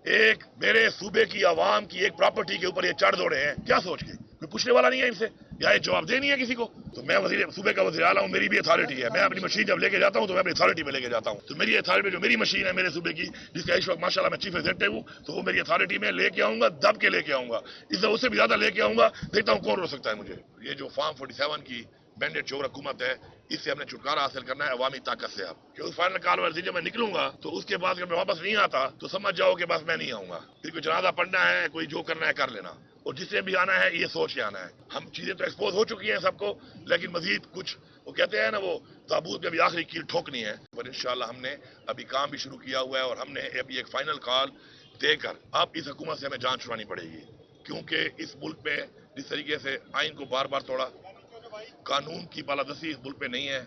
ایک میرے صوبے کی عوام کی ایک پراپرٹی کے اوپر یہ چڑھ دوڑے ہیں، کیا سوچ کے؟ کوئی پوچھنے والا نہیں ہے ان سے، یا یہ جواب دے نہیں ہے کسی کو؟ تو میں صوبے کا وزیر اعلیٰ ہوں، میری بھی اتھارٹی ہے، میں اپنی مشین جب لے کے جاتا ہوں تو میں اپنی اتھارٹی میں لے کے جاتا ہوں، تو میری اتھارٹی میں جو میری مشین ہے میرے صوبے کی، جس کا اس وقت ماشاء اللہ میں چیف ایگزیکٹو ہوں، تو وہ میری اتھارٹی میں لے کے آؤں گا، دب کے لے کے آؤں گا، اس سے بھی زیادہ لے کے آؤں گا، دیکھتا ہوں کون رو سکتا ہے مجھے۔ یہ جو فارم 47 کی بینڈیڈ چور حکومت ہے، اس سے ہم نے چھٹکارا حاصل کرنا ہے عوامی طاقت سے۔ اب کہ اس فائنل کال ورزی جب میں نکلوں گا تو اس کے بعد جب میں واپس نہیں آتا تو سمجھ جاؤ کہ بس میں نہیں آؤں گا، پھر کوئی جنازہ پڑھنا ہے، کوئی جو کرنا ہے کر لینا، اور جس سے بھی آنا ہے یہ سوچ کے آنا ہے۔ ہم چیزیں تو ایکسپوز ہو چکی ہیں سب کو، لیکن مزید کچھ وہ کہتے ہیں نا، وہ تابوت میں بھی آخری کیل ٹھوکنی ہے، اور انشاءاللہ ہم نے ابھی کام بھی شروع کیا ہوا ہے، اور ہم نے ابھی ایک فائنل کال دے کر اب اس حکومت سے ہمیں جان چھڑانی پڑے گی، کیونکہ اس ملک میں جس طریقے سے آئین کو بار بار توڑا، قانون کی بالادستی اس ملک میں نہیں ہے،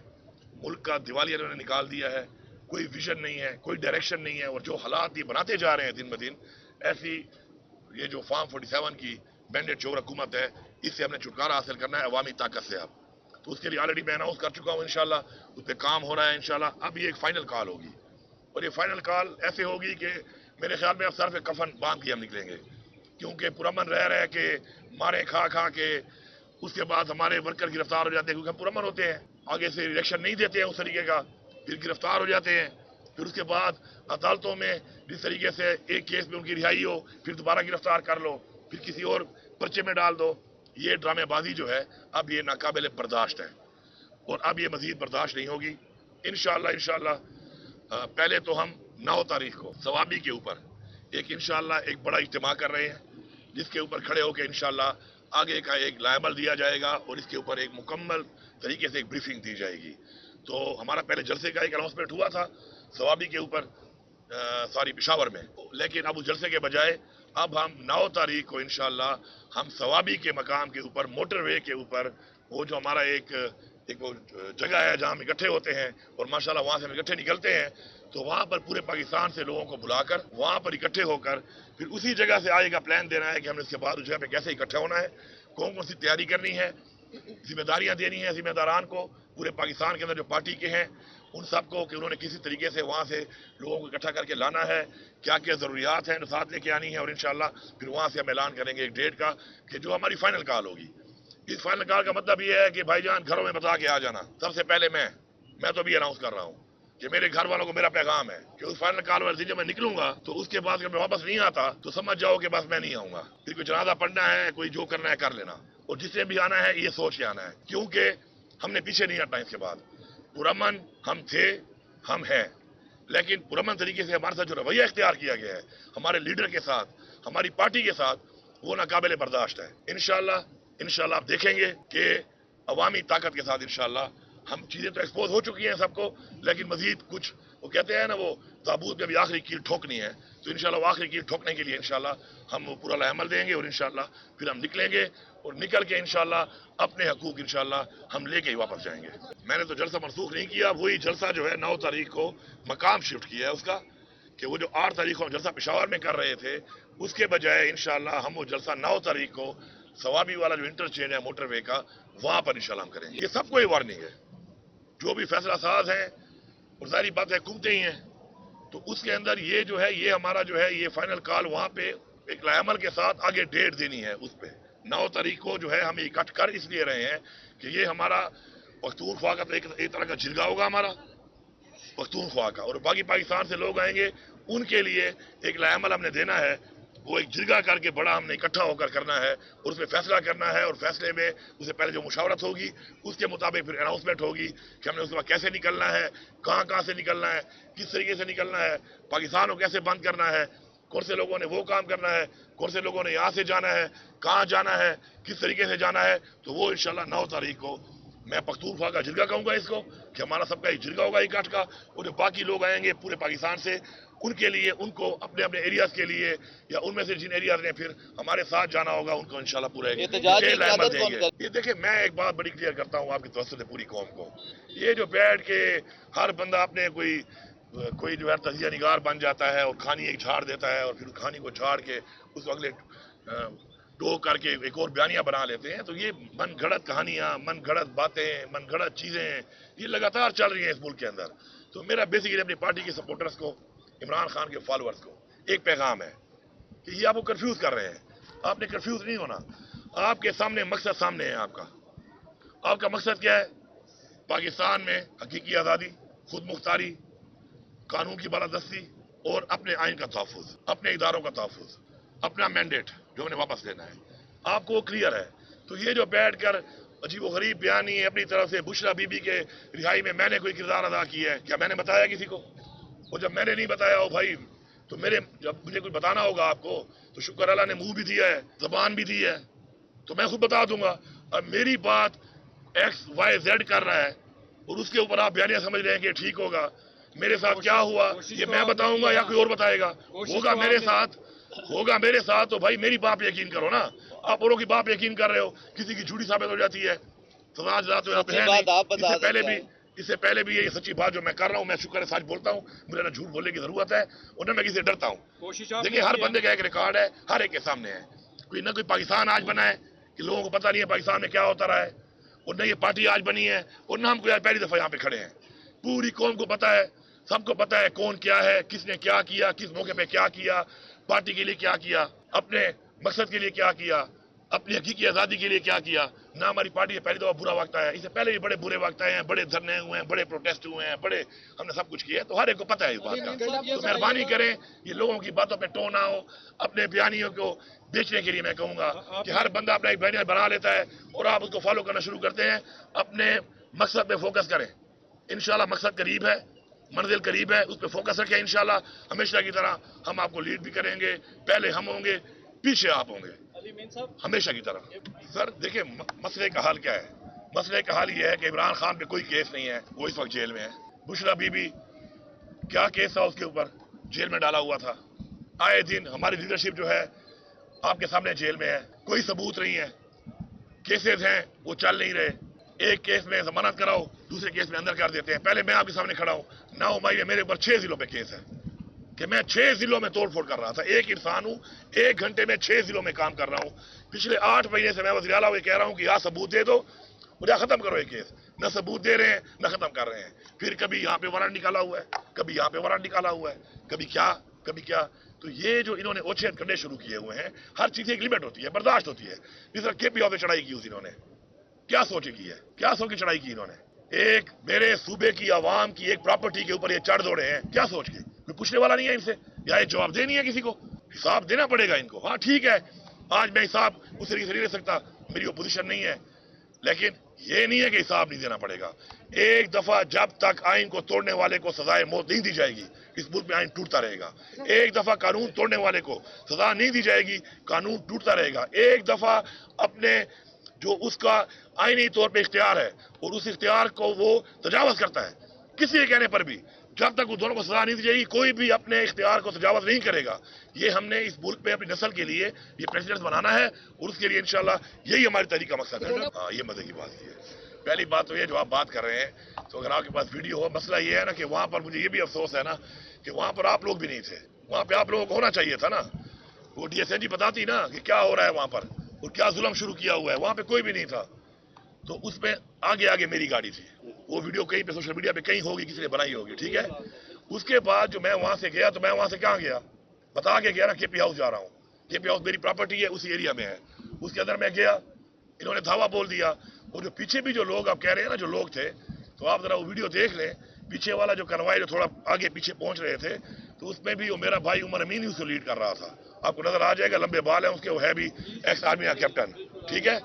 ملک کا دیوالیہ انہوں نے نکال دیا ہے، کوئی ویژن نہیں ہے، کوئی ڈائریکشن نہیں ہے، اور جو حالات یہ بناتے جا رہے ہیں دن بدن، ایسی یہ جو فارم 47 کی بینڈیڈ چور حکومت ہے، اس سے ہم نے چھٹکارا حاصل کرنا ہے عوامی طاقت سے۔ اب تو اس کے لیے آلریڈی میں اناؤنس کر چکا ہوں، انشاءاللہ اس پہ کام ہو رہا ہے انشاءاللہ۔ اب یہ ایک فائنل کال ہوگی، اور یہ فائنل کال ایسے ہوگی کہ میرے خیال میں اب سر پہ کفن باندھ کے ہم نکلیں گے، کیونکہ پرامن رہ کے مارے کھا کھا کے اس کے بعد ہمارے ورکر گرفتار ہو جاتے ہیں، کیونکہ ہم پرامن ہوتے ہیں، آگے سے ریلیکشن نہیں دیتے ہیں اس طریقے کا، پھر گرفتار ہو جاتے ہیں، پھر اس کے بعد عدالتوں میں جس طریقے سے ایک کیس میں ان کی رہائی ہو، پھر دوبارہ گرفتار کر لو، پھر کسی اور پرچے میں ڈال دو۔ یہ ڈرامے بازی جو ہے اب یہ ناقابل برداشت ہے، اور اب یہ مزید برداشت نہیں ہوگی انشاءاللہ۔ پہلے تو ہم 9 تاریخ کو ثوابی کے اوپر انشاءاللہ ایک بڑا اجتماع کر رہے ہیں، جس کے اوپر کھڑے ہو کے انشاءاللہ آگے کا ایک لائحہ دیا جائے گا، اور اس کے اوپر ایک مکمل طریقے سے ایک بریفنگ دی جائے گی۔ تو ہمارا پہلے جلسے کا ایک اناؤنسمنٹ ہوا تھا ثوابی کے اوپر، پشاور میں، لیکن اب اس جلسے کے بجائے اب ہم 9 تاریخ کو انشاءاللہ ہم ثوابی کے مقام کے اوپر، موٹر وے کے اوپر، وہ جو ہمارا ایک وہ جگہ ہے جہاں ہم اکٹھے ہوتے ہیں، اور ماشاءاللہ وہاں سے ہم اکٹھے نکلتے ہیں، تو وہاں پر پورے پاکستان سے لوگوں کو بلا کر وہاں پر اکٹھے ہو کر پھر اسی جگہ سے آگے کا پلان دینا ہے کہ ہم نے اس کے بعد اس جگہ پہ کیسے اکٹھا ہونا ہے، کون کون سی تیاری کرنی ہے، ذمہ داریاں دینی ہیں ذمہ داران کو پورے پاکستان کے اندر جو پارٹی کے ہیں ان سب کو، کہ انہوں نے کسی طریقے سے وہاں سے لوگوں کو اکٹھا کر کے لانا ہے، کیا کیا ضروریات ہیں جو ساتھ لے کے آنی ہے، اور انشاءاللہ پھر وہاں سے ہم اعلان کریں گے ایک ڈیٹ کا کہ جو ہماری فائنل کال ہوگی۔ اس فائنل کال کا مطلب یہ ہے کہ بھائی جان گھروں میں بتا کے آ جانا، سب سے پہلے میں تو بھی اناؤنس کر رہا ہوں کہ میرے گھر والوں کو میرا پیغام ہے کہ اس فائنل کال ورزی جب میں نکلوں گا تو اس کے بعد جب میں واپس نہیں آتا تو سمجھ جاؤ کہ بس میں نہیں آؤں گا، پھر کوئی جنازہ پڑھنا ہے، کوئی جو کرنا ہے کر لینا، اور جس سے بھی آنا ہے یہ سوچ کے آنا ہے، کیونکہ ہم نے پیچھے نہیں ہٹنا۔ اس کے بعد پرامن ہم تھے، ہم ہیں، لیکن پرامن طریقے سے ہمارے ساتھ جو رویہ اختیار کیا گیا ہے ہمارے لیڈر کے ساتھ، ہماری پارٹی کے ساتھ، وہ ناقابل برداشت ہے۔ انشاءاللہ آپ دیکھیں گے کہ عوامی طاقت کے ساتھ انشاءاللہ ہم چیزیں تو ایکسپوز ہو چکی ہیں سب کو، لیکن مزید کچھ وہ کہتے ہیں نا، وہ تابوت میں بھی آخری کیل ٹھوکنی ہے، تو انشاءاللہ وہ آخری کیل ٹھوکنے کے لیے انشاءاللہ ہم وہ پورا عمل دیں گے، اور انشاءاللہ پھر ہم نکلیں گے، اور نکل کے انشاءاللہ اپنے حقوق انشاءاللہ ہم لے کے ہی واپس جائیں گے۔ میں نے تو جلسہ منسوخ نہیں کیا، وہی جلسہ جو ہے 9 تاریخ کو مقام شفٹ کیا ہے اس کا، کہ وہ جو 8 تاریخ کو ہم جلسہ پشاور میں کر رہے تھے، اس کے بجائے انشاءاللہ ہم وہ جلسہ 9 تاریخ کو ثوابی والا جو انٹرچینج ہے موٹر وے کا، وہاں پر انشاءاللہ ہم کریں گے۔ یہ سب کو یہ وارننگ ہے، جو بھی فیصلہ ساز ہیں، اور ظاہری بات ہے حکومتیں ہی ہیں، تو اس کے اندر یہ جو ہے یہ ہمارا جو ہے یہ فائنل کال وہاں پہ ایک لائحہ کے ساتھ آگے ڈیٹ دینی ہے، اس پہ 9 تاریخ کو جو ہے ہم اکٹھ کر اس لیے رہے ہیں کہ یہ ہمارا پختونخوا کا ایک طرح کا جرگہ ہوگا ہمارا پختونخوا کا، اور باقی پاکستان سے لوگ آئیں گے، ان کے لیے ایک لائحہ ہم نے دینا ہے، وہ ایک جرگہ کر کے بڑا ہم نے اکٹھا ہو کر کرنا ہے، اور اس میں فیصلہ کرنا ہے، اور فیصلے میں اس سے پہلے جو مشاورت ہوگی اس کے مطابق پھر اناؤنسمنٹ ہوگی کہ ہم نے اس کے بعد کیسے نکلنا ہے، کہاں سے نکلنا ہے، کس طریقے سے نکلنا ہے، پاکستان کو کیسے بند کرنا ہے، کون سے لوگوں نے وہ کام کرنا ہے، کون سے لوگوں نے یہاں سے جانا ہے، کہاں جانا ہے، کس طریقے سے جانا ہے، تو وہ انشاءاللہ 9 تاریخ کو میں پختونخوا کا جرگہ کہوں گا اس کو، کہ ہمارا سب کا ایک جرگہ ہوگا اکٹھ کا، اور جو باقی لوگ آئیں گے پورے پاکستان سے، ان کے لیے ان کو اپنے اپنے ایریاز کے لیے، یا ان میں سے جن ایریاز نے پھر ہمارے ساتھ جانا ہوگا ان کو انشاءاللہ پورے ڈیٹیل احمد دیں گے۔ یہ دیکھیں میں ایک بات بڑی کلیئر کرتا ہوں آپ کی توسط سے پوری قوم کو، یہ جو بیٹھ کے ہر بندہ اپنے کوئی جو ہے تجزیہ نگار بن جاتا ہے اور کہانی ایک جھاڑ دیتا ہے، اور پھر کہانی کو جھاڑ کے اس کو اگلے ڈو کر کے ایک اور بیانیہ بنا لیتے ہیں، تو یہ من گھڑت کہانیاں، من گھڑت باتیں، من گھڑت چیزیں یہ لگاتار چل رہی ہیں اس ملک کے اندر۔ تو میرا بیسیکلی اپنی پارٹی کے سپورٹرز کو، عمران خان کے فالوورز کو ایک پیغام ہے کہ یہ آپ کو کنفیوز کر رہے ہیں. آپ نے کنفیوز نہیں ہونا. آپ کے سامنے مقصد سامنے ہے. آپ کا مقصد کیا ہے؟ پاکستان میں حقیقی آزادی، خود مختاری، قانون کی بالادستی اور اپنے آئین کا تحفظ، اپنے اداروں کا تحفظ، اپنا مینڈیٹ جو انہیں واپس لینا ہے. آپ کو کلیئر ہے. تو یہ جو بیٹھ کر عجیب و غریب بیانی اپنی طرف سے بشرا بی بی کے رہائی میں میں نے کوئی کردار ادا کیا ہے، کیا میں نے بتایا کسی کو؟ اور جب میں نے نہیں بتایا ہو بھائی تو جب مجھے کچھ بتانا ہوگا آپ کو تو شکر اللہ نے منہ بھی دیا ہے، زبان بھی دی ہے، تو میں خود بتا دوں گا. اب میری بات ایکس وائی زیڈ کر رہا ہے اور اس کے اوپر آپ بیانیاں سمجھ رہے ہیں کہ ٹھیک ہوگا. میرے ساتھ کیا ہوا یہ میں بتاؤں گا یا کوئی اور بتائے گا؟ ہوگا میرے ساتھ تو بھائی میری باپ یقین کرو نا. آپ اوروں کی باپ یقین کر رہے ہو، کسی کی جھوٹی ثابت ہو جاتی ہے. سزا تو اس سے پہلے بھی یہ سچی بات جو میں کر رہا ہوں، میں شکر ہے سچ بولتا ہوں، مجھے نہ جھوٹ بولنے کی ضرورت ہے اور نہ میں کسی سے ڈرتا ہوں. دیکھیں ہر بندے کا ایک ریکارڈ ہے، ہر ایک کے سامنے ہے. کوئی پاکستان آج بنا ہے کہ لوگوں کو پتہ نہیں ہے پاکستان میں کیا ہوتا رہا ہے، اور نہ یہ پارٹی آج بنی ہے اور نہ ہم کوئی پہلی دفعہ یہاں پہ کھڑے ہیں. پوری قوم کو پتہ ہے، سب کو پتہ ہے کون کیا ہے، کس نے کیا کیا، کس موقع پہ کیا کیا، پارٹی کے لیے کیا کیا، اپنے مقصد کے لیے کیا کیا، اپنی حقیقی آزادی کے لیے کیا کیا. نہ ہماری پارٹی سے پہلی دفعہ برا وقت آیا، اس سے پہلے بھی بڑے برے وقت آئے ہیں، بڑے دھرنے ہوئے ہیں، بڑے پروٹیسٹ ہوئے ہیں، بڑے ہم نے سب کچھ کیا ہے. تو ہر ایک کو پتہ ہے اس بات کا. تو مہربانی کریں یہ لوگوں کی باتوں پہ ٹون نہ ہو. اپنے بیانیوں کو بیچنے کے لیے میں کہوں گا کہ ہر بندہ اپنا ایک بیانیہ بنا لیتا ہے اور آپ اس کو فالو کرنا شروع کرتے ہیں. اپنے مقصد پہ فوکس کریں. انشاءاللہ مقصد قریب ہے، منزل قریب ہے، اس پہ فوکس رکھیں. انشاءاللہ ہمیشہ کی طرح ہم آپ کو لیڈ بھی کریں گے. پہلے ہم ہوں گے، پیچھے آپ ہوں گے، ہمیشہ کی طرح. سر دیکھیں مسئلے کا حال کیا ہے؟ مسئلے کا حال یہ ہے کہ عمران خان پہ کوئی کیس نہیں ہے، وہ اس وقت جیل میں ہے. بشرا بی بی کیا کیس تھا اس کے اوپر؟ جیل میں ڈالا ہوا تھا. آئے دن ہماری لیڈرشپ جو ہے آپ کے سامنے جیل میں ہے، کوئی ثبوت نہیں ہے. کیسز ہیں وہ چل نہیں رہے. ایک کیس میں ضمانت کراؤ، دوسرے کیس میں اندر کر دیتے ہیں. پہلے میں آپ کے سامنے کھڑا ہوں، 9 مئی میں میرے اوپر 6 ضلعوں پہ کیس ہے کہ میں 6 ضلعوں میں توڑ پھوڑ کر رہا تھا. ایک انسان ہوں، 1 گھنٹے میں 6 ضلعوں میں کام کر رہا ہوں. پچھلے 8 مہینے سے میں وزیر اعلیٰ کو کہہ رہا ہوں کہ یا ثبوت دے دو مجھے ختم کرو یہ کیس. نہ ثبوت دے رہے ہیں نہ ختم کر رہے ہیں. پھر کبھی یہاں پہ وارنٹ نکالا ہوا ہے، کبھی یہاں پہ وارنٹ نکالا ہوا ہے، کبھی کیا. تو یہ جو انہوں نے اوچھے کرنے شروع کیے ہوئے ہیں، ہر چیز ایک لمٹ ہوتی ہے، برداشت ہوتی ہے. جس طرح کے پی او پہ چڑھائی کی انہوں نے کیا سوچ کے چڑھائی کی انہوں نے؟ ایک میرے صوبے کی عوام کی ایک پراپرٹی کے اوپر یہ چڑھ دوڑے ہیں، کیا سوچ کے؟ کوئی پوچھنے والا نہیں ہے ان سے، یا یہ جواب دے نہیں ہے کسی کو؟ حساب دینا پڑے گا ان کو. ہاں ٹھیک ہے، آج میں حساب اس طریقے سے نہیں دے سکتا، میری اپوزیشن نہیں ہے، لیکن یہ نہیں ہے کہ حساب نہیں دینا پڑے گا. ایک دفعہ جب تک آئین کو توڑنے والے کو سزائے موت نہیں دی جائے گی، اس ملک میں آئین ٹوٹتا رہے گا. ایک دفعہ قانون توڑنے والے کو سزا نہیں دی جائے گی، قانون ٹوٹتا رہے گا. ایک دفعہ اپنے جو اس کا آئینی طور پہ اختیار ہے اور اس اختیار کو وہ تجاوز کرتا ہے کسی کے کہنے پر بھی، جب تک وہ دونوں کو سزا نہیں دی جائے گی کوئی بھی اپنے اختیار کو تجاوز نہیں کرے گا. یہ ہم نے اس ملک میں اپنی نسل کے لیے یہ پریسیڈنٹ بنانا ہے اور اس کے لیے انشاءاللہ یہی ہماری تحریک کا مقصد ہے. ہاں یہ مزے کی بات یہ ہے. پہلی بات تو یہ جو آپ بات کر رہے ہیں تو اگر آپ کے پاس ویڈیو ہو، مسئلہ یہ ہے نا کہ وہاں پر مجھے یہ بھی افسوس ہے نا کہ وہاں پر آپ لوگ بھی نہیں تھے. وہاں پہ آپ لوگوں کو ہونا چاہیے تھا نا. وہ ڈی ایس این جی بتاتی نا کہ کیا ہو رہا ہے وہاں پر اور کیا ظلم شروع کیا ہوا ہے. وہاں پہ کوئی بھی نہیں تھا. تو اس میں آگے میری گاڑی تھی. وہ ویڈیو کہیں پہ سوشل میڈیا پہ کہیں ہوگی، کسی نے بنائی ہوگی، ٹھیک ہے. اس کے بعد جو میں وہاں سے گیا تو میں وہاں سے کہاں گیا؟ بتا کے گیا نا کے پی ہاؤس جا رہا ہوں. کے پی ہاؤس میری پراپرٹی ہے، اسی ایریا میں ہے. اس کے اندر میں گیا، انہوں نے دھاوا بول دیا. اور جو پیچھے بھی جو لوگ آپ کہہ رہے ہیں نا جو لوگ تھے، تو آپ ذرا وہ ویڈیو دیکھ لیں. پیچھے والا جو کنوائے جو تھوڑا آگے پیچھے پہنچ رہے تھے تو اس میں بھی وہ میرا بھائی عمر امین اسے لیڈ کر رہا تھا. آپ کو نظر آ جائے گا، لمبے بال ہیں اس کے، وہ ہے بھی ایکس آرمی کا کیپٹن، ٹھیک ہے.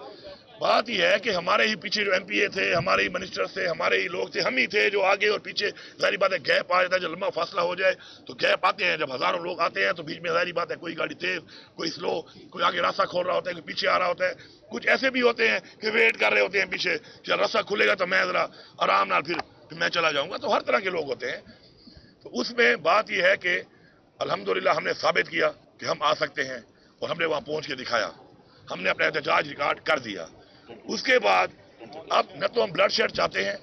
بات یہ ہے کہ ہمارے ہی پیچھے جو ایم پی اے تھے، ہمارے ہی منسٹر تھے، ہمارے ہی لوگ تھے، ہم ہی تھے جو آگے اور پیچھے. ظاہری بات ہے گیپ آ جاتا ہے، جب لمبا فاصلہ ہو جائے تو گیپ آتے ہیں. جب ہزاروں لوگ آتے ہیں تو بیچ میں ظاہری بات ہے کوئی گاڑی تیز، کوئی سلو، کوئی آگے راستہ کھول رہا ہوتا ہے، کوئی پیچھے آ رہا ہوتا ہے. کچھ ایسے بھی ہوتے ہیں کہ ویٹ کر رہے ہوتے ہیں پیچھے کہ راستہ کھلے گا تو میں ذرا آرام نال پھر میں چلا جاؤں گا. تو ہر طرح کے لوگ ہوتے ہیں. تو اس میں بات یہ ہے کہ الحمدللہ ہم نے ثابت کیا کہ ہم آ سکتے ہیں اور ہم نے وہاں پہنچ کے دکھایا. ہم نے اپنا احتجاج ریکارڈ کر دیا. اس کے بعد اب نہ تو ہم بلڈ شیڈ چاہتے ہیں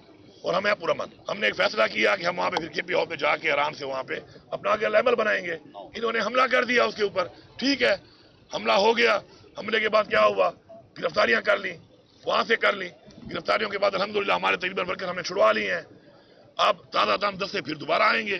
اور ہمیں پورا من. ہم نے ایک فیصلہ کیا کہ ہم وہاں پہ پھر کے پی ہاؤس پہ جا کے آرام سے وہاں پہ اپنا آگے لیبل بنائیں گے. انہوں نے حملہ کر دیا اس کے اوپر، ٹھیک ہے، حملہ ہو گیا. حملے کے بعد کیا ہوا؟ گرفتاریاں کر لیں، وہاں سے کر لیں. گرفتاریوں کے بعد الحمدللہ ہمارے تقریباً ورکر ہم نے چھڑوا لی ہیں. اب تازہ دم 10 سے پھر دوبارہ آئیں گے.